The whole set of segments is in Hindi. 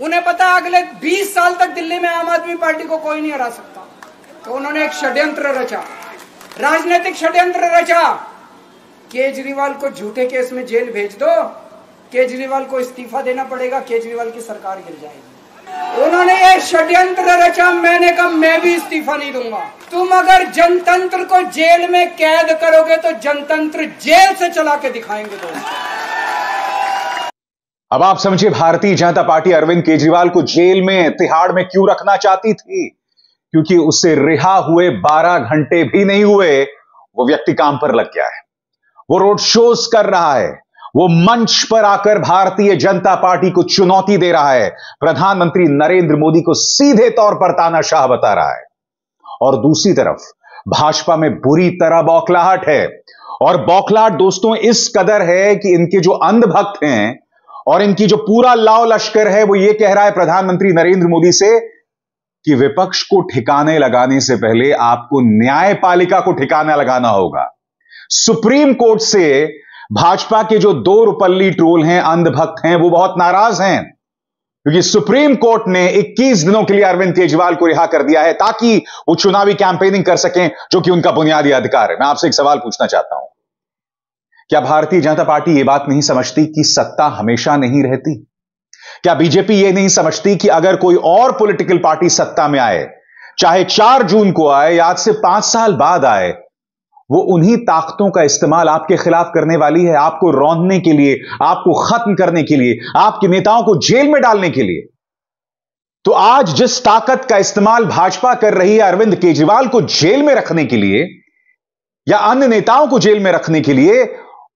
उन्हें पता है अगले 20 साल तक दिल्ली में आम आदमी पार्टी को कोई नहीं हरा सकता। तो उन्होंने एक षड्यंत्र रचा, राजनीतिक षड्यंत्र रचा। केजरीवाल को झूठे केस में जेल भेज दो, केजरीवाल को इस्तीफा देना पड़ेगा, केजरीवाल की सरकार गिर जाएगी। उन्होंने ये षड्यंत्र रचा। मैंने कहा मैं भी इस्तीफा नहीं दूंगा। तुम अगर जनतंत्र को जेल में कैद करोगे तो जनतंत्र जेल से चला के दिखाएंगे दोस्तों। अब आप समझिए भारतीय जनता पार्टी अरविंद केजरीवाल को जेल में, तिहाड़ में क्यों रखना चाहती थी। क्योंकि उससे रिहा हुए 12 घंटे भी नहीं हुए, वो व्यक्ति काम पर लग गया है, वो रोड शोज कर रहा है, वो मंच पर आकर भारतीय जनता पार्टी को चुनौती दे रहा है, प्रधानमंत्री नरेंद्र मोदी को सीधे तौर पर तानाशाह बता रहा है। और दूसरी तरफ भाजपा में बुरी तरह बौखलाहट है। और बौखलाहट दोस्तों इस कदर है कि इनके जो अंधभक्त हैं और इनकी जो पूरा लाव लश्कर है, वो ये कह रहा है प्रधानमंत्री नरेंद्र मोदी से कि विपक्ष को ठिकाने लगाने से पहले आपको न्यायपालिका को ठिकाना लगाना होगा। सुप्रीम कोर्ट से भाजपा के जो 2 रुपल्ली ट्रोल हैं, अंधभक्त हैं, वो बहुत नाराज हैं क्योंकि सुप्रीम कोर्ट ने 21 दिनों के लिए अरविंद केजरीवाल को रिहा कर दिया है ताकि वो चुनावी कैंपेनिंग कर सकें, जो कि उनका बुनियादी अधिकार है। मैं आपसे एक सवाल पूछना चाहता हूं, क्या भारतीय जनता पार्टी ये बात नहीं समझती कि सत्ता हमेशा नहीं रहती? क्या बीजेपी ये नहीं समझती कि अगर कोई और पॉलिटिकल पार्टी सत्ता में आए, चाहे 4 जून को आए या आज से 5 साल बाद आए, वो उन्हीं ताकतों का इस्तेमाल आपके खिलाफ करने वाली है, आपको रौंदने के लिए, आपको खत्म करने के लिए, आपके नेताओं को जेल में डालने के लिए। तो आज जिस ताकत का इस्तेमाल भाजपा कर रही है अरविंद केजरीवाल को जेल में रखने के लिए या अन्य नेताओं को जेल में रखने के लिए,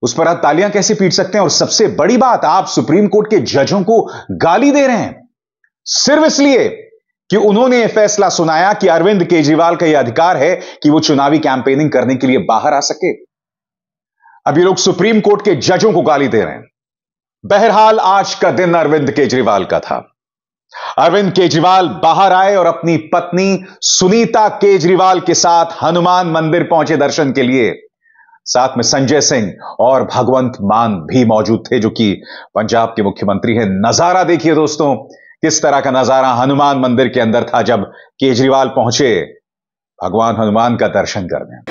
उस पर आप तालियां कैसे पीट सकते हैं? और सबसे बड़ी बात, आप सुप्रीम कोर्ट के जजों को गाली दे रहे हैं सिर्फ इसलिए कि उन्होंने यह फैसला सुनाया कि अरविंद केजरीवाल का यह अधिकार है कि वो चुनावी कैंपेनिंग करने के लिए बाहर आ सके। अब ये लोग सुप्रीम कोर्ट के जजों को गाली दे रहे हैं। बहरहाल आज का दिन अरविंद केजरीवाल का था। अरविंद केजरीवाल बाहर आए और अपनी पत्नी सुनीता केजरीवाल के साथ हनुमान मंदिर पहुंचे दर्शन के लिए। साथ में संजय सिंह और भगवंत मान भी मौजूद थे, जो कि पंजाब के मुख्यमंत्री हैं। नजारा देखिए दोस्तों, किस तरह का नजारा हनुमान मंदिर के अंदर था जब केजरीवाल पहुंचे भगवान हनुमान का दर्शन करने।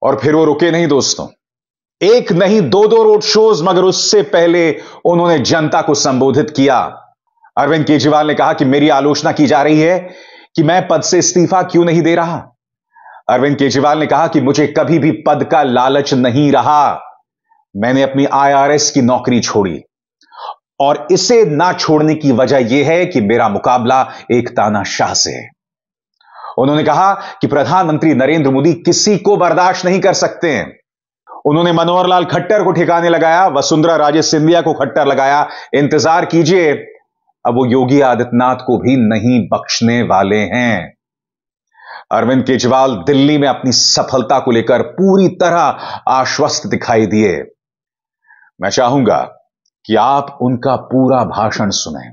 और फिर वो रुके नहीं दोस्तों, एक नहीं 2 रोड शोज, मगर उससे पहले उन्होंने जनता को संबोधित किया। अरविंद केजरीवाल ने कहा कि मेरी आलोचना की जा रही है कि मैं पद से इस्तीफा क्यों नहीं दे रहा। अरविंद केजरीवाल ने कहा कि मुझे कभी भी पद का लालच नहीं रहा, मैंने अपनी IRS की नौकरी छोड़ी और इसे ना छोड़ने की वजह यह है कि मेरा मुकाबला एक तानाशाह से है। उन्होंने कहा कि प्रधानमंत्री नरेंद्र मोदी किसी को बर्दाश्त नहीं कर सकते हैं। उन्होंने मनोहर लाल खट्टर को ठिकाने लगाया, वसुंधरा राजे सिंधिया को खट्टर लगाया। इंतजार कीजिए, अब वो योगी आदित्यनाथ को भी नहीं बख्शने वाले हैं। अरविंद केजरीवाल दिल्ली में अपनी सफलता को लेकर पूरी तरह आश्वस्त दिखाई दिए। मैं चाहूंगा कि आप उनका पूरा भाषण सुनें,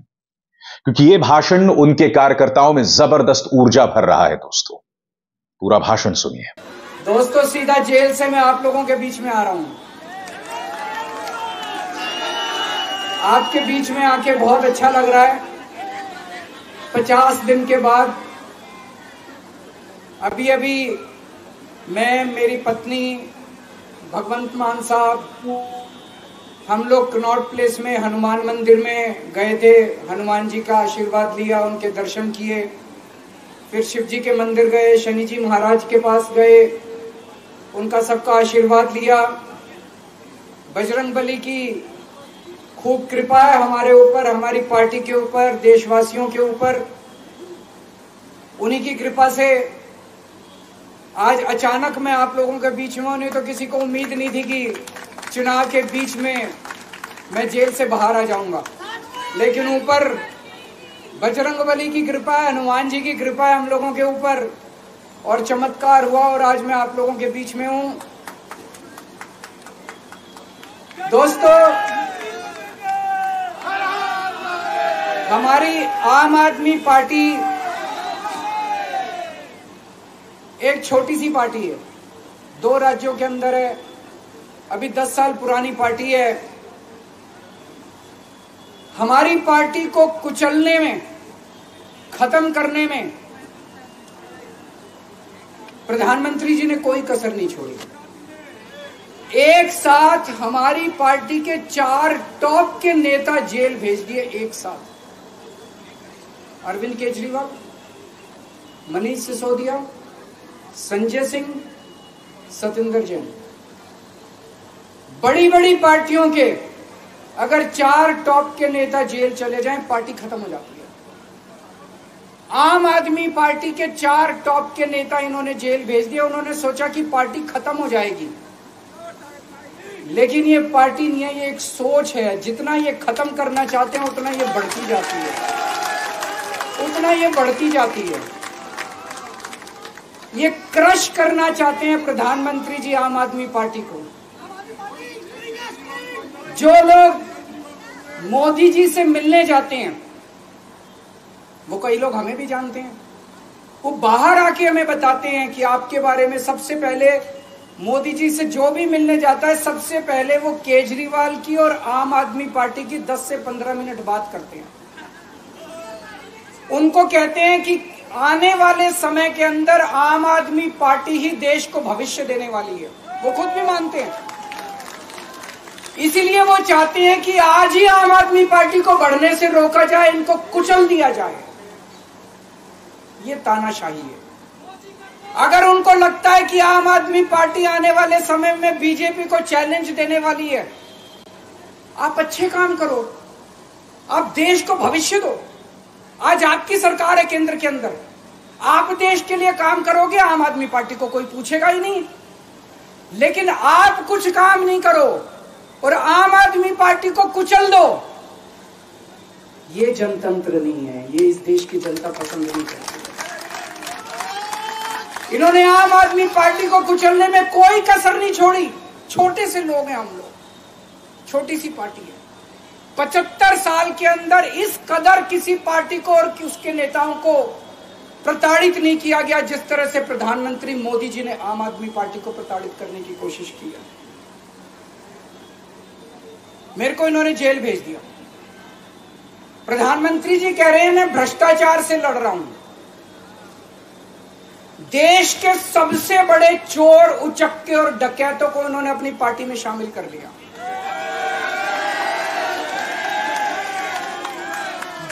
क्योंकि यह भाषण उनके कार्यकर्ताओं में जबरदस्त ऊर्जा भर रहा है। दोस्तों पूरा भाषण सुनिए। दोस्तों सीधा जेल से मैं आप लोगों के बीच में आ रहा हूं। आपके बीच में आके बहुत अच्छा लग रहा है। 50 दिन के बाद अभी मैं, मेरी पत्नी भगवंत मान साहब, हम लोग कनॉट प्लेस में हनुमान मंदिर में गए थे, हनुमान जी का आशीर्वाद लिया, उनके दर्शन किए। फिर शिव जी के मंदिर गए, शनि जी महाराज के पास गए, उनका सबका आशीर्वाद लिया। बजरंग बली की खूब कृपा है हमारे ऊपर, हमारी पार्टी के ऊपर, देशवासियों के ऊपर। उन्हीं की कृपा से आज अचानक मैं आप लोगों के बीच में हूं। नहीं तो किसी को उम्मीद नहीं थी कि चुनाव के बीच में मैं जेल से बाहर आ जाऊंगा, लेकिन ऊपर बजरंग बली की कृपा है, हनुमान जी की कृपा है हम लोगों के ऊपर, और चमत्कार हुआ और आज मैं आप लोगों के बीच में हूं। दोस्तों, हमारी आम आदमी पार्टी एक छोटी सी पार्टी है, 2 राज्यों के अंदर है, अभी 10 साल पुरानी पार्टी है। हमारी पार्टी को कुचलने में, खत्म करने में प्रधानमंत्री जी ने कोई कसर नहीं छोड़ी। एक साथ हमारी पार्टी के 4 टॉप के नेता जेल भेज दिए एक साथ। अरविंद केजरीवाल, मनीष सिसोदिया, संजय सिंह, सतिंदर जैन। बड़ी बड़ी पार्टियों के अगर 4 टॉप के नेता जेल चले जाएं, पार्टी खत्म हो जाती है। आम आदमी पार्टी के 4 टॉप के नेता इन्होंने जेल भेज दिया। उन्होंने सोचा कि पार्टी खत्म हो जाएगी, लेकिन ये पार्टी नहीं है, ये एक सोच है। जितना ये खत्म करना चाहते हैं उतना ये बढ़ती जाती है, उतना ये बढ़ती जाती है। ये क्रश करना चाहते हैं प्रधानमंत्री जी आम आदमी पार्टी को। जो लोग मोदी जी से मिलने जाते हैं, वो कई लोग हमें भी जानते हैं, वो बाहर आके हमें बताते हैं कि आपके बारे में सबसे पहले मोदी जी से जो भी मिलने जाता है, सबसे पहले वो केजरीवाल की और आम आदमी पार्टी की 10 से 15 मिनट बात करते हैं। उनको कहते हैं कि आने वाले समय के अंदर आम आदमी पार्टी ही देश को भविष्य देने वाली है। वो खुद भी मानते हैं। इसीलिए वो चाहते हैं कि आज ही आम आदमी पार्टी को बढ़ने से रोका जाए, इनको कुचल दिया जाए। ये तानाशाही है। अगर उनको लगता है कि आम आदमी पार्टी आने वाले समय में बीजेपी को चैलेंज देने वाली है, आप अच्छे काम करो, आप देश को भविष्य दो। आज आपकी सरकार है केंद्र के अंदर, आप देश के लिए काम करोगे, आम आदमी पार्टी को कोई पूछेगा ही नहीं। लेकिन आप कुछ काम नहीं करो और आम आदमी पार्टी को कुचल दो, ये जनतंत्र नहीं है, ये इस देश की जनता पसंद नहीं करती। इन्होंने आम आदमी पार्टी को कुचलने में कोई कसर नहीं छोड़ी। छोटे से लोग हैं हम लोग, छोटी सी पार्टी है। 75 साल के अंदर इस कदर किसी पार्टी को और उसके नेताओं को प्रताड़ित नहीं किया गया जिस तरह से प्रधानमंत्री मोदी जी ने आम आदमी पार्टी को प्रताड़ित करने की कोशिश की है। मेरे को इन्होंने जेल भेज दिया। प्रधानमंत्री जी कह रहे हैं मैं भ्रष्टाचार से लड़ रहा हूं। देश के सबसे बड़े चोर, उचक्के और डकैतों को उन्होंने अपनी पार्टी में शामिल कर लिया।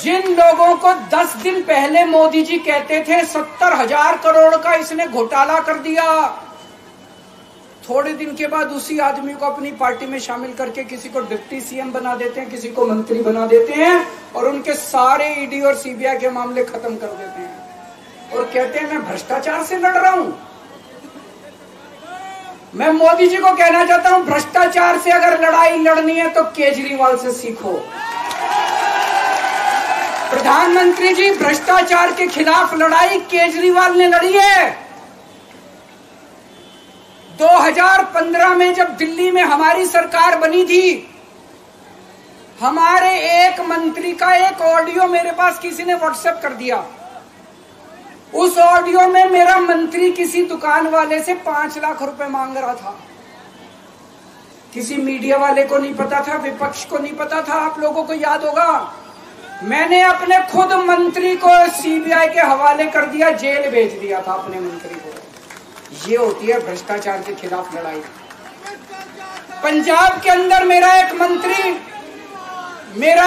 जिन लोगों को 10 दिन पहले मोदी जी कहते थे 70,000 करोड़ का इसने घोटाला कर दिया, थोड़े दिन के बाद उसी आदमी को अपनी पार्टी में शामिल करके किसी को डिप्टी सीएम बना देते हैं, किसी को मंत्री बना देते हैं और उनके सारे ईडी और सीबीआई के मामले खत्म कर देते हैं और कहते हैं मैं भ्रष्टाचार से लड़ रहा हूं। मैं मोदी जी को कहना चाहता हूं, भ्रष्टाचार से अगर लड़ाई लड़नी है तो केजरीवाल से सीखो। प्रधानमंत्री जी, भ्रष्टाचार के खिलाफ लड़ाई केजरीवाल ने लड़ी है। 2015 में जब दिल्ली में हमारी सरकार बनी थी, हमारे एक मंत्री का एक ऑडियो मेरे पास किसी ने व्हाट्सएप कर दिया। उस ऑडियो में मेरा मंत्री किसी दुकान वाले से 5 लाख रुपए मांग रहा था। किसी मीडिया वाले को नहीं पता था, विपक्ष को नहीं पता था। आप लोगों को याद होगा, मैंने अपने खुद मंत्री को सीबीआई के हवाले कर दिया, जेल भेज दिया था अपने मंत्री को। ये होती है भ्रष्टाचार के खिलाफ लड़ाई। पंजाब के अंदर मेरा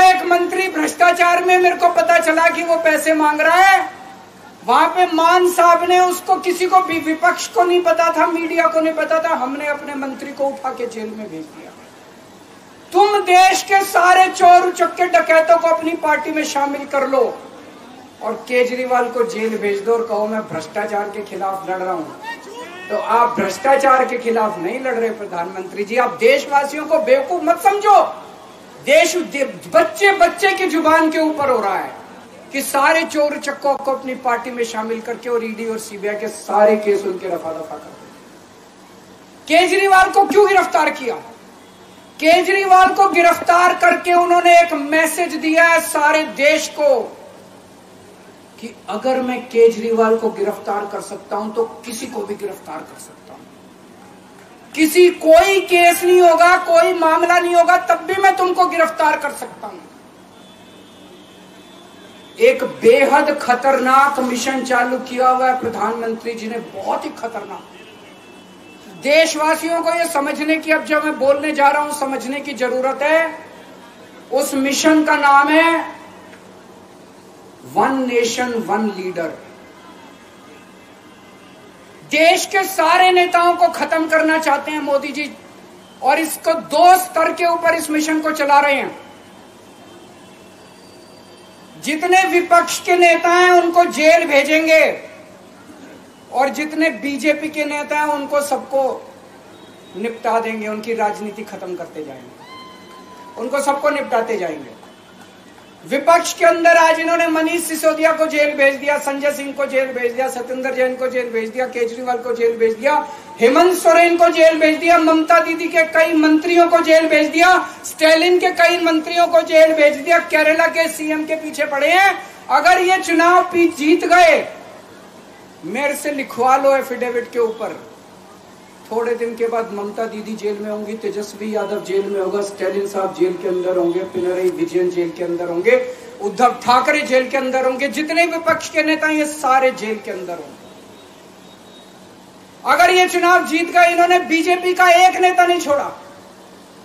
एक मंत्री भ्रष्टाचार में मेरे को पता चला कि वो पैसे मांग रहा है। वहां पे मान साहब ने उसको, किसी को भी, विपक्ष को नहीं पता था, मीडिया को नहीं पता था, हमने अपने मंत्री को उठा के जेल में भेज दिया। तुम देश के सारे चोर उचक्के डकैतों को अपनी पार्टी में शामिल कर लो और केजरीवाल को जेल भेज दो और कहो मैं भ्रष्टाचार के खिलाफ लड़ रहा हूं। तो आप भ्रष्टाचार के खिलाफ नहीं लड़ रहे प्रधानमंत्री जी। आप देशवासियों को बेवकूफ मत समझो। देश बच्चे बच्चे की जुबान के ऊपर हो रहा है कि सारे चोर चक्कों को अपनी पार्टी में शामिल करके और ईडी और सीबीआई के सारे केस उनके रफा दफा कर दे। केजरीवाल को क्यों गिरफ्तार किया? केजरीवाल को गिरफ्तार करके उन्होंने एक मैसेज दिया है सारे देश को कि अगर मैं केजरीवाल को गिरफ्तार कर सकता हूं तो किसी को भी गिरफ्तार कर सकता हूं। कोई केस नहीं होगा, कोई मामला नहीं होगा, तब भी मैं तुमको गिरफ्तार कर सकता हूं। एक बेहद खतरनाक मिशन चालू किया हुआ है प्रधानमंत्री जी ने, बहुत ही खतरनाक। देशवासियों को यह समझने की, अब जब मैं बोलने जा रहा हूं, समझने की जरूरत है। उस मिशन का नाम है वन नेशन वन लीडर। देश के सारे नेताओं को खत्म करना चाहते हैं मोदी जी, और इसको 2 स्तर के ऊपर इस मिशन को चला रहे हैं। जितने विपक्ष के नेता हैं उनको जेल भेजेंगे और जितने बीजेपी के नेता हैं उनको सबको निपटा देंगे, उनकी राजनीति खत्म करते जाएंगे, उनको सबको निपटाते जाएंगे। विपक्ष के अंदर आज इन्होंने मनीष सिसोदिया को जेल भेज दिया, संजय सिंह को जेल भेज दिया, सत्येंद्र जैन को जेल भेज दिया, केजरीवाल को जेल भेज दिया, हेमंत सोरेन को जेल भेज दिया, ममता दीदी के कई मंत्रियों को जेल भेज दिया, स्टैलिन के कई मंत्रियों को जेल भेज दिया, केरला के सीएम के पीछे पड़े हैं। अगर ये चुनाव जीत गए, मेरे से लिखवा लो एफिडेविट के ऊपर, थोड़े दिन के बाद ममता दीदी जेल में होंगी, तेजस्वी यादव जेल में होगा, स्टैलिन साहब जेल के अंदर होंगे, पिनरई विजयन जेल के अंदर होंगे, उद्धव ठाकरे जेल के अंदर होंगे, जितने विपक्ष के नेता ये सारे जेल के अंदर होंगे। अगर ये चुनाव जीत गए, इन्होंने बीजेपी का एक नेता नहीं छोड़ा।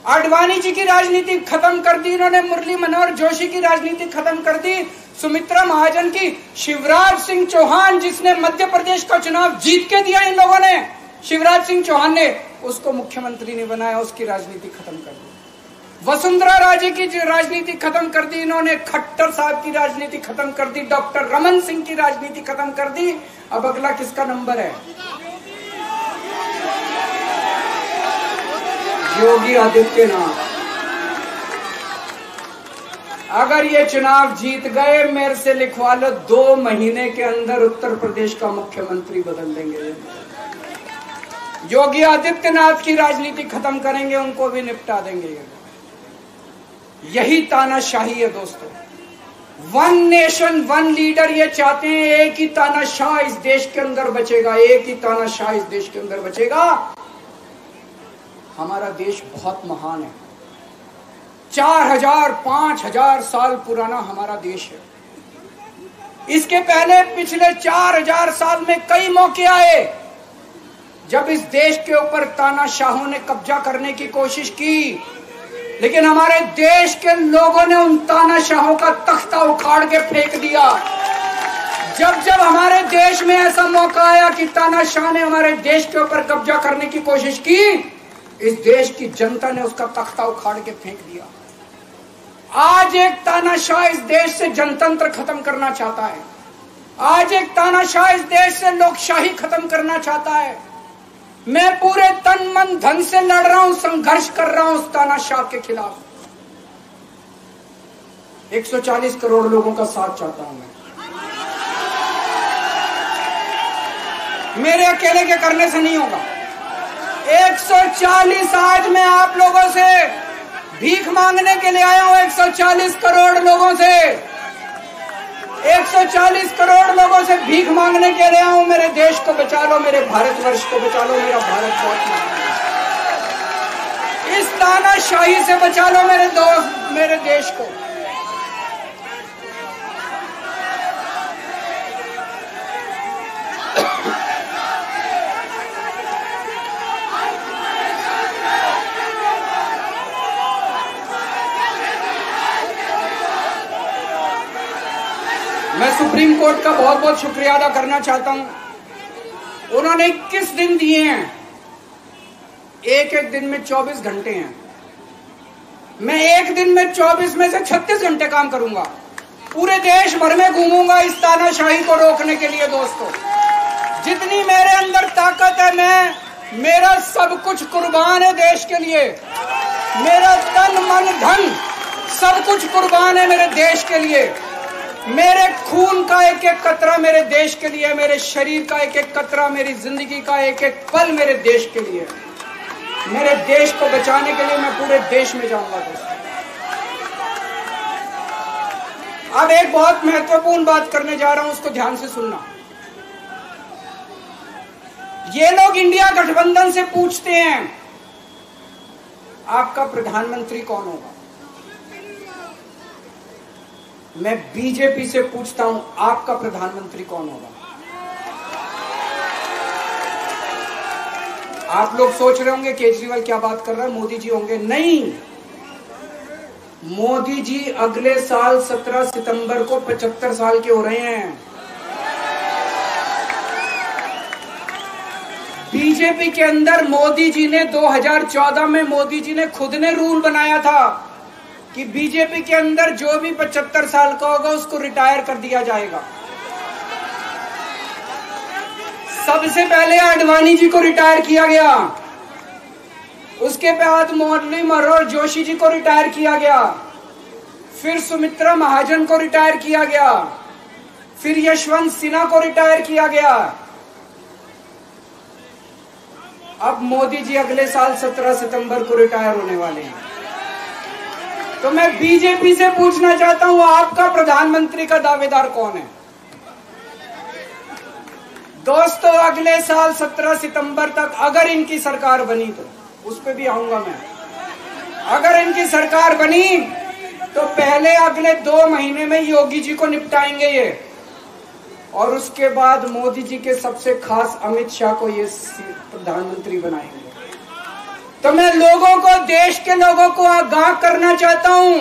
आडवाणी जी की राजनीति खत्म कर दी इन्होंने, मुरली मनोहर जोशी की राजनीति खत्म कर दी, सुमित्रा महाजन की, शिवराज सिंह चौहान जिसने मध्य प्रदेश का चुनाव जीत के दिया इन लोगों ने, शिवराज सिंह चौहान ने उसको मुख्यमंत्री नहीं बनाया, उसकी राजनीति खत्म कर दी। वसुंधरा राजे की राजनीति खत्म कर दी इन्होंने, खट्टर साहब की राजनीति खत्म कर दी, डॉक्टर रमन सिंह की राजनीति खत्म कर दी। अब अगला किसका नंबर है? योगी आदित्यनाथ। अगर ये चुनाव जीत गए, मेरे से लिखवा लो, 2 महीने के अंदर उत्तर प्रदेश का मुख्यमंत्री बदल देंगे। योगी आदित्यनाथ की राजनीति खत्म करेंगे, उनको भी निपटा देंगे। यही तानाशाही है दोस्तों। वन नेशन वन लीडर ये चाहते हैं, एक ही तानाशाह इस देश के अंदर बचेगा, एक ही तानाशाह इस देश के अंदर बचेगा। हमारा देश बहुत महान है, 4000 5000 साल पुराना हमारा देश है। इसके पहले पिछले 4000 साल में कई मौके आए जब इस देश के ऊपर तानाशाहों ने कब्जा करने की कोशिश की, लेकिन हमारे देश के लोगों ने उन तानाशाहों का तख्ता उखाड़ के फेंक दिया। जब जब हमारे देश में ऐसा मौका आया कि तानाशाह ने हमारे देश के ऊपर कब्जा करने की कोशिश की, इस देश की जनता ने उसका तख्ता उखाड़ के फेंक दिया। आज एक तानाशाह इस देश से जनतंत्र खत्म करना चाहता है, आज एक तानाशाह इस देश से लोकशाही खत्म करना चाहता है। मैं पूरे तन मन धन से लड़ रहा हूं, संघर्ष कर रहा हूं उस तानाशाह के खिलाफ। 140 करोड़ लोगों का साथ चाहता हूं मैं। मेरे अकेले के करने से नहीं होगा। 140 आज मैं आप लोगों से भीख मांगने के लिए आया हूं, 140 करोड़ लोगों से, 140 करोड़ लोगों से भीख मांगने के लिए आया हूं। मेरे देश को बचा लो, मेरे भारतवर्ष को बचा लो, मेरा भारत बहुत महान है। इस तानाशाही से बचा लो मेरे दोस्त, मेरे देश को। मैं सुप्रीम कोर्ट का बहुत बहुत शुक्रिया अदा करना चाहता हूं। उन्होंने 21 दिन दिए हैं, एक एक दिन में 24 घंटे हैं। मैं एक दिन में 24 में से 36 घंटे काम करूंगा, पूरे देश भर में घूमूंगा इस तानाशाही को रोकने के लिए। दोस्तों, जितनी मेरे अंदर ताकत है, मेरा सब कुछ कुर्बान है देश के लिए। मेरा तन मन धन सब कुछ कुर्बान है मेरे देश के लिए। मेरे खून का एक एक कतरा मेरे देश के लिए, मेरे शरीर का एक एक कतरा, मेरी जिंदगी का एक एक पल मेरे देश के लिए। मेरे देश को बचाने के लिए मैं पूरे देश में जाऊंगा। दोस्तों, अब एक बहुत महत्वपूर्ण बात करने जा रहा हूं, उसको ध्यान से सुनना। ये लोग इंडिया गठबंधन से पूछते हैं आपका प्रधानमंत्री कौन होगा। मैं बीजेपी से पूछता हूं आपका प्रधानमंत्री कौन होगा। आप लोग सोच रहे होंगे केजरीवाल क्या बात कर रहा है, मोदी जी होंगे। नहीं, मोदी जी अगले साल 17 सितंबर को 75 साल के हो रहे हैं। बीजेपी के अंदर मोदी जी ने 2014 में मोदी जी ने खुद ने रूल बनाया था कि बीजेपी के अंदर जो भी 75 साल का होगा उसको रिटायर कर दिया जाएगा। सबसे पहले आडवाणी जी को रिटायर किया गया, उसके बाद मुरली मनोहर जोशी जी को रिटायर किया गया, फिर सुमित्रा महाजन को रिटायर किया गया, फिर यशवंत सिन्हा को रिटायर किया गया। अब मोदी जी अगले साल 17 सितंबर को रिटायर होने वाले हैं। तो मैं बीजेपी से पूछना चाहता हूं आपका प्रधानमंत्री का दावेदार कौन है। दोस्तों, अगले साल 17 सितंबर तक अगर इनकी सरकार बनी, तो उस पर भी आऊंगा मैं। अगर इनकी सरकार बनी तो पहले अगले 2 महीने में योगी जी को निपटाएंगे ये, और उसके बाद मोदी जी के सबसे खास अमित शाह को ये प्रधानमंत्री बनाएंगे। तो मैं लोगों को, देश के लोगों को आगाह करना चाहता हूं,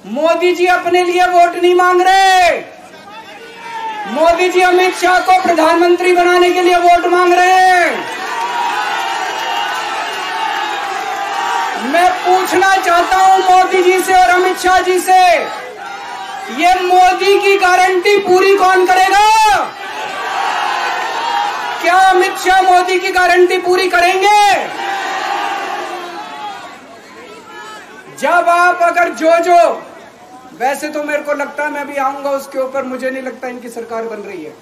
मोदी जी अपने लिए वोट नहीं मांग रहे। मोदी जी अमित शाह को प्रधानमंत्री बनाने के लिए वोट मांग रहे हैं। मैं पूछना चाहता हूं मोदी जी से और अमित शाह जी से, ये मोदी की गारंटी पूरी कौन करेगा? क्या अमित शाह मोदी की गारंटी पूरी करेंगे? जब आप अगर जो वैसे तो मेरे को लगता है मैं भी आऊंगा उसके ऊपर, मुझे नहीं लगता इनकी सरकार बन रही है,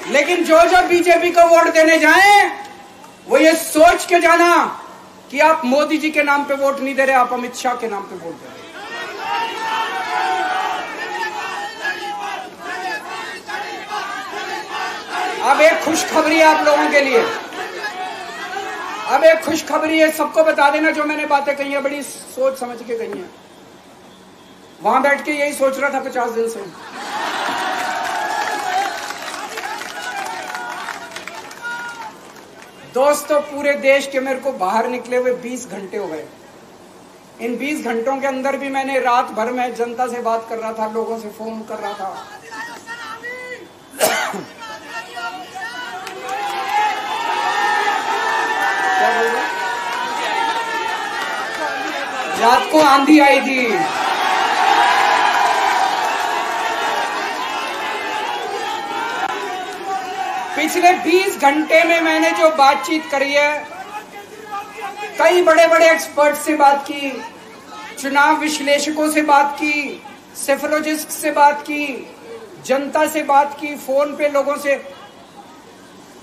लेकिन जो बीजेपी को वोट देने जाएं वो ये सोच के जाना कि आप मोदी जी के नाम पे वोट नहीं दे रहे, आप अमित शाह के नाम पे वोट दे रहे। अब एक खुशखबरी है आप लोगों के लिए, अब एक खुशखबरी है। सबको बता देना जो मैंने बातें कही है, बड़ी सोच समझ के कही है। वहां बैठ के यही सोच रहा था 50 दिन से। दोस्तों, पूरे देश के मेरे को बाहर निकले हुए 20 घंटे हो गए। इन 20 घंटों के अंदर भी मैंने रात भर में जनता से बात कर रहा था, लोगों से फोन कर रहा था। रात को आंधी आई थी, पिछले 20 घंटे में मैंने जो बातचीत करी है, कई बड़े बड़े एक्सपर्ट से बात की, चुनाव विश्लेषकों से बात की, सेफोलॉजिस्ट से बात की, जनता से बात की, फोन पे लोगों से।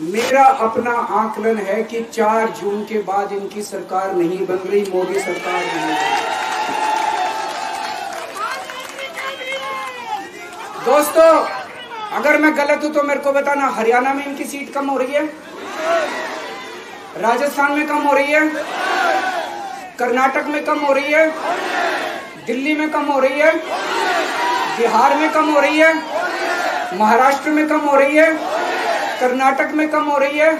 मेरा अपना आकलन है कि 4 जून के बाद इनकी सरकार नहीं बन रही, मोदी सरकार नहीं बन रही। दोस्तों, अगर मैं गलत हूं तो मेरे को बताना। हरियाणा में इनकी सीट कम हो रही है, राजस्थान में कम हो रही है, कर्नाटक में कम हो रही है, दिल्ली में कम हो रही है, बिहार में कम हो रही है, महाराष्ट्र में कम हो रही है, कर्नाटक में कम हो रही है,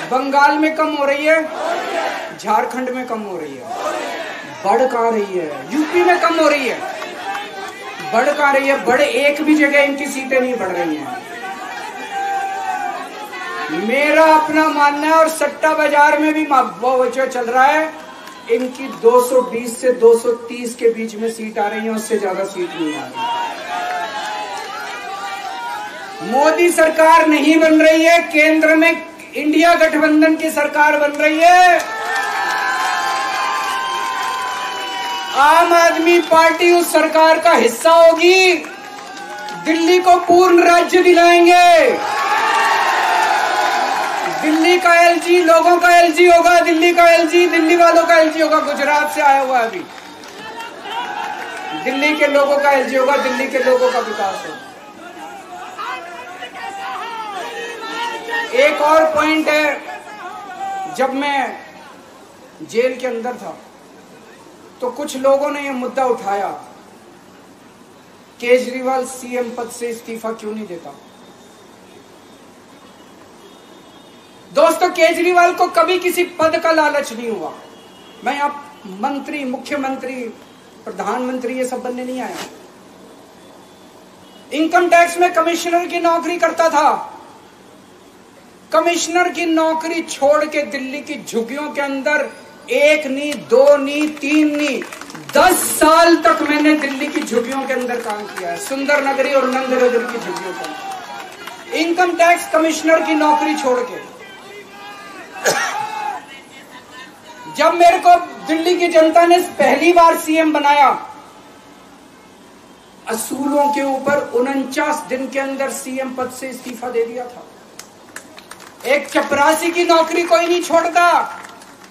बंगाल में कम हो रही है, झारखंड में कम हो रही है। बढ़ कहां रही है? यूपी में कम हो रही है, बढ़ कहां रही है? बढ़ एक भी जगह इनकी सीटें नहीं बढ़ रही हैं। मेरा अपना मानना है, और सट्टा बाजार में भी वो चल रहा है, इनकी 220 से 230 के बीच में सीट आ रही है, उससे ज्यादा सीट नहीं आ रही। मोदी सरकार नहीं बन रही है, केंद्र में इंडिया गठबंधन की सरकार बन रही है। आम आदमी पार्टी उस सरकार का हिस्सा होगी। दिल्ली को पूर्ण राज्य दिलाएंगे। दिल्ली का एलजी लोगों का एलजी होगा, दिल्ली का एलजी दिल्ली वालों का एलजी होगा। गुजरात से आया हुआ अभी, दिल्ली के लोगों का एलजी होगा, दिल्ली के लोगों का विकास होगा। एक और पॉइंट है, जब मैं जेल के अंदर था तो कुछ लोगों ने यह मुद्दा उठाया, केजरीवाल सीएम पद से इस्तीफा क्यों नहीं देता। दोस्तों, केजरीवाल को कभी किसी पद का लालच नहीं हुआ। मैं यहां मंत्री, मुख्यमंत्री, प्रधानमंत्री ये सब बनने नहीं आया। इनकम टैक्स में कमिश्नर की नौकरी करता था। कमिश्नर की नौकरी छोड़ के दिल्ली की झुग्गियों के अंदर 1 नहीं, 2 नहीं, 3 नहीं, 10 साल तक मैंने दिल्ली की झुग्गियों के अंदर काम किया है, सुंदर नगरी और नंद नगरी की झुग्गियों के अंदर, इनकम टैक्स कमिश्नर की नौकरी छोड़ के। जब मेरे को दिल्ली की जनता ने पहली बार सीएम बनाया, असूलों के ऊपर 49 दिन के अंदर सीएम पद से इस्तीफा दे दिया था। एक चपरासी की नौकरी कोई नहीं छोड़ता।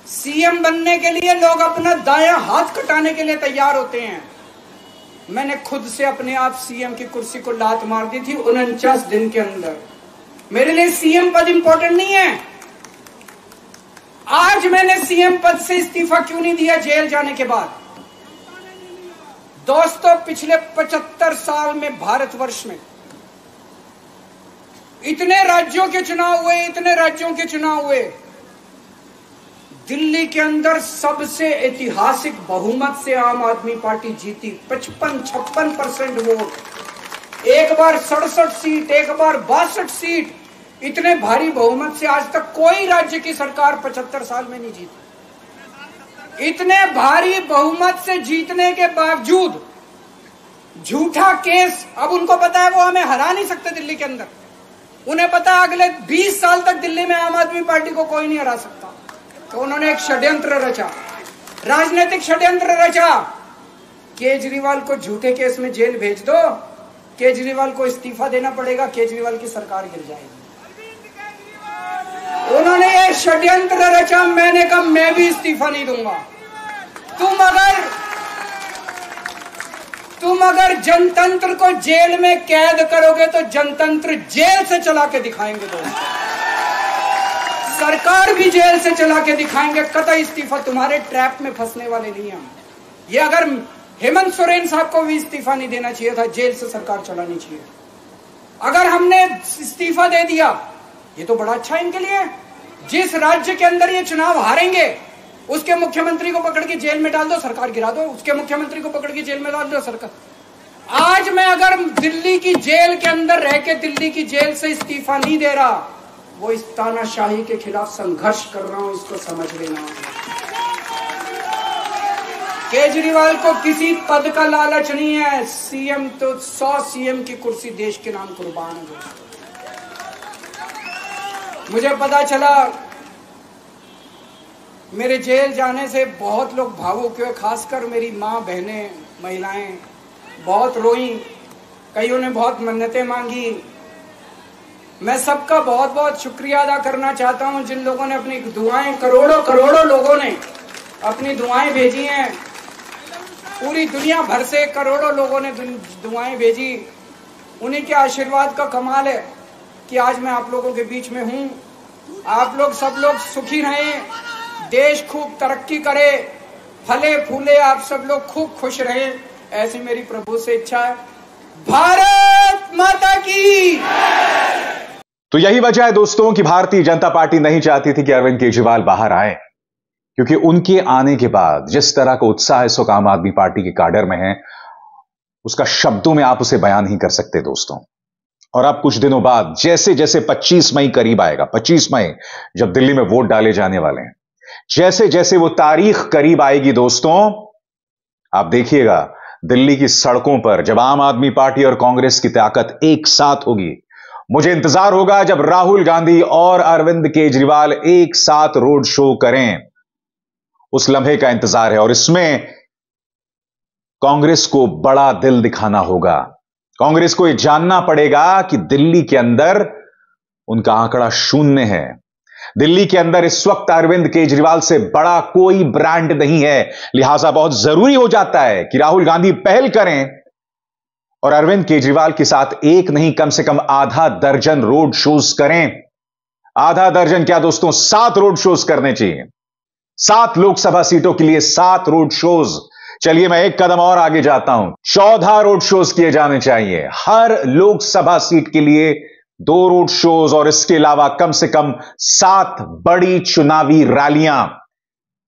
सीएम बनने के लिए लोग अपना दायां हाथ कटाने के लिए तैयार होते हैं। मैंने खुद से अपने आप सीएम की कुर्सी को लात मार दी थी 49 दिन के अंदर। मेरे लिए सीएम पद इंपॉर्टेंट नहीं है। आज मैंने सीएम पद से इस्तीफा क्यों नहीं दिया जेल जाने के बाद? दोस्तों, पिछले 75 साल में भारतवर्ष में इतने राज्यों के चुनाव हुए, इतने राज्यों के चुनाव हुए, दिल्ली के अंदर सबसे ऐतिहासिक बहुमत से आम आदमी पार्टी जीती। 55-56% वोट, एक बार 67 सीट, एक बार 62 सीट। इतने भारी बहुमत से आज तक कोई राज्य की सरकार 75 साल में नहीं जीती। इतने भारी बहुमत से जीतने के बावजूद झूठा केस, अब उनको पता है वो हमें हरा नहीं सकते दिल्ली के अंदर। उन्हें पता है अगले 20 साल तक दिल्ली में आम आदमी पार्टी को कोई नहीं हरा सकता। तो उन्होंने एक षड्यंत्र रचा, राजनीतिक षड्यंत्र रचा। केजरीवाल को झूठे केस में जेल भेज दो, केजरीवाल को इस्तीफा देना पड़ेगा, केजरीवाल की सरकार गिर जाएगी। उन्होंने ये षड्यंत्र रचा। मैंने कहा मैं भी इस्तीफा नहीं दूंगा। तुम अगर जनतंत्र को जेल में कैद करोगे तो जनतंत्र जेल से चला के दिखाएंगे। दोस्तों, सरकार भी जेल से चला के दिखाएंगे। कतई इस्तीफा, तुम्हारे ट्रैप में फंसने वाले नहीं हम। ये अगर हेमंत सोरेन साहब को भी इस्तीफा नहीं देना चाहिए था, जेल से सरकार चलानी चाहिए। अगर हमने इस्तीफा दे दिया, ये तो बड़ा अच्छा इनके लिए। जिस राज्य के अंदर ये चुनाव हारेंगे उसके मुख्यमंत्री को पकड़ के जेल में डाल दो, सरकार गिरा दो। उसके मुख्यमंत्री को पकड़ के जेल में डाल दो, सरकार। आज मैं अगर दिल्ली की जेल के अंदर रह के दिल्ली की जेल से इस्तीफा नहीं दे रहा, वो इस तानाशाही के खिलाफ संघर्ष कर रहा हूं, इसको समझ लेना। केजरीवाल को किसी पद का लालच नहीं है। सीएम तो 100 सीएम की कुर्सी देश के नाम कुर्बान है। मुझे पता चला, मेरे जेल जाने से बहुत लोग भावुक हुए, खासकर मेरी माँ, बहनें, महिलाएं बहुत रोई। कईयों ने बहुत मन्नतें मांगी। मैं सबका बहुत बहुत शुक्रिया अदा करना चाहता हूं, जिन लोगों ने अपनी दुआएं, करोड़ों लोगों ने अपनी दुआएं भेजी हैं। पूरी दुनिया भर से करोड़ों लोगों ने दुआएं भेजी। उन्हीं के आशीर्वाद का कमाल है कि आज मैं आप लोगों के बीच में हूं। आप लोग सब लोग सुखी रहें, देश खूब तरक्की करे, फले फूले, आप सब लोग खूब खुश रहें, ऐसी मेरी प्रभु से इच्छा है। भारत माता की। तो यही वजह है दोस्तों कि भारतीय जनता पार्टी नहीं चाहती थी कि अरविंद केजरीवाल बाहर आए, क्योंकि उनके आने के बाद जिस तरह का उत्साह इस वक्त आम आदमी पार्टी के काडर में है, उसका शब्दों में आप उसे बयान नहीं कर सकते दोस्तों। और अब कुछ दिनों बाद जैसे जैसे 25 मई करीब आएगा, 25 मई जब दिल्ली में वोट डाले जाने वाले हैं, जैसे जैसे वो तारीख करीब आएगी दोस्तों, आप देखिएगा दिल्ली की सड़कों पर जब आम आदमी पार्टी और कांग्रेस की ताकत एक साथ होगी, मुझे इंतजार होगा जब राहुल गांधी और अरविंद केजरीवाल एक साथ रोड शो करें। उस लम्हे का इंतजार है और इसमें कांग्रेस को बड़ा दिल दिखाना होगा। कांग्रेस को यह जानना पड़ेगा कि दिल्ली के अंदर उनका आंकड़ा शून्य है। दिल्ली के अंदर इस वक्त अरविंद केजरीवाल से बड़ा कोई ब्रांड नहीं है, लिहाजा बहुत जरूरी हो जाता है कि राहुल गांधी पहल करें और अरविंद केजरीवाल के साथ एक नहीं कम से कम आधा दर्जन रोड शोज करें। आधा दर्जन क्या दोस्तों, 7 रोड शोज करने चाहिए। 7 लोकसभा सीटों के लिए 7 रोड शोज। चलिए मैं एक कदम और आगे जाता हूं, 14 रोड शोज किए जाने चाहिए। हर लोकसभा सीट के लिए 2 रोड शोज और इसके अलावा कम से कम 7 बड़ी चुनावी रैलियां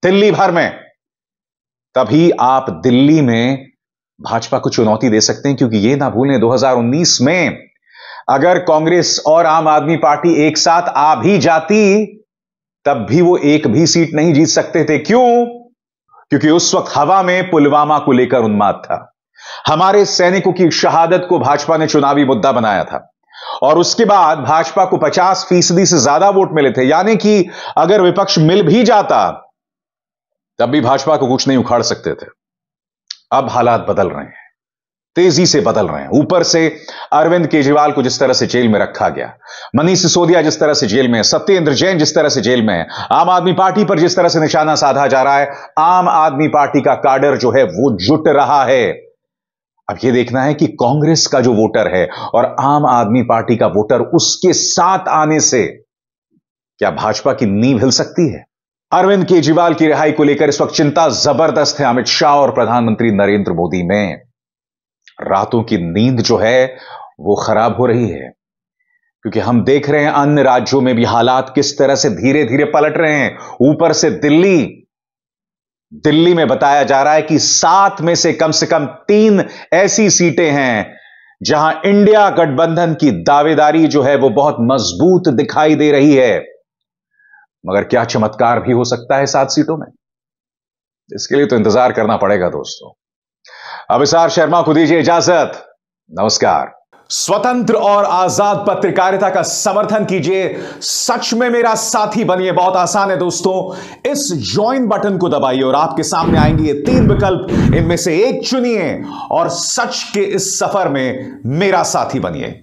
दिल्ली भर में। तभी आप दिल्ली में भाजपा को चुनौती दे सकते हैं, क्योंकि यह ना भूलें 2019 में अगर कांग्रेस और आम आदमी पार्टी एक साथ आ भी जाती तब भी वो एक भी सीट नहीं जीत सकते थे। क्यों? क्योंकि उस वक्त हवा में पुलवामा को लेकर उन्माद था। हमारे सैनिकों की शहादत को भाजपा ने चुनावी मुद्दा बनाया था और उसके बाद भाजपा को 50% से ज्यादा वोट मिले थे, यानी कि अगर विपक्ष मिल भी जाता तब भी भाजपा को कुछ नहीं उखाड़ सकते थे। अब हालात बदल रहे हैं, तेजी से बदल रहे हैं। ऊपर से अरविंद केजरीवाल को जिस तरह से जेल में रखा गया, मनीष सिसोदिया जिस तरह से जेल में है, सत्येंद्र जैन जिस तरह से जेल में है, आम आदमी पार्टी पर जिस तरह से निशाना साधा जा रहा है, आम आदमी पार्टी का काडर जो है वो जुट रहा है। अब यह देखना है कि कांग्रेस का जो वोटर है और आम आदमी पार्टी का वोटर, उसके साथ आने से क्या भाजपा की नींव हिल सकती है? अरविंद केजरीवाल की रिहाई को लेकर इस वक्त चिंता जबरदस्त है अमित शाह और प्रधानमंत्री नरेंद्र मोदी में। रातों की नींद जो है वो खराब हो रही है, क्योंकि हम देख रहे हैं अन्य राज्यों में भी हालात किस तरह से धीरे धीरे पलट रहे हैं। ऊपर से दिल्ली में बताया जा रहा है कि 7 में से कम 3 ऐसी सीटें हैं जहां इंडिया गठबंधन की दावेदारी जो है वो बहुत मजबूत दिखाई दे रही है। मगर क्या चमत्कार भी हो सकता है 7 सीटों में? इसके लिए तो इंतजार करना पड़ेगा दोस्तों। अभिसार शर्मा को दीजिए इजाजत। नमस्कार। स्वतंत्र और आजाद पत्रकारिता का समर्थन कीजिए, सच में मेरा साथी बनिए। बहुत आसान है दोस्तों, इस ज्वाइन बटन को दबाइए और आपके सामने आएंगे ये 3 विकल्प, इनमें से एक चुनिए और सच के इस सफर में मेरा साथी बनिए।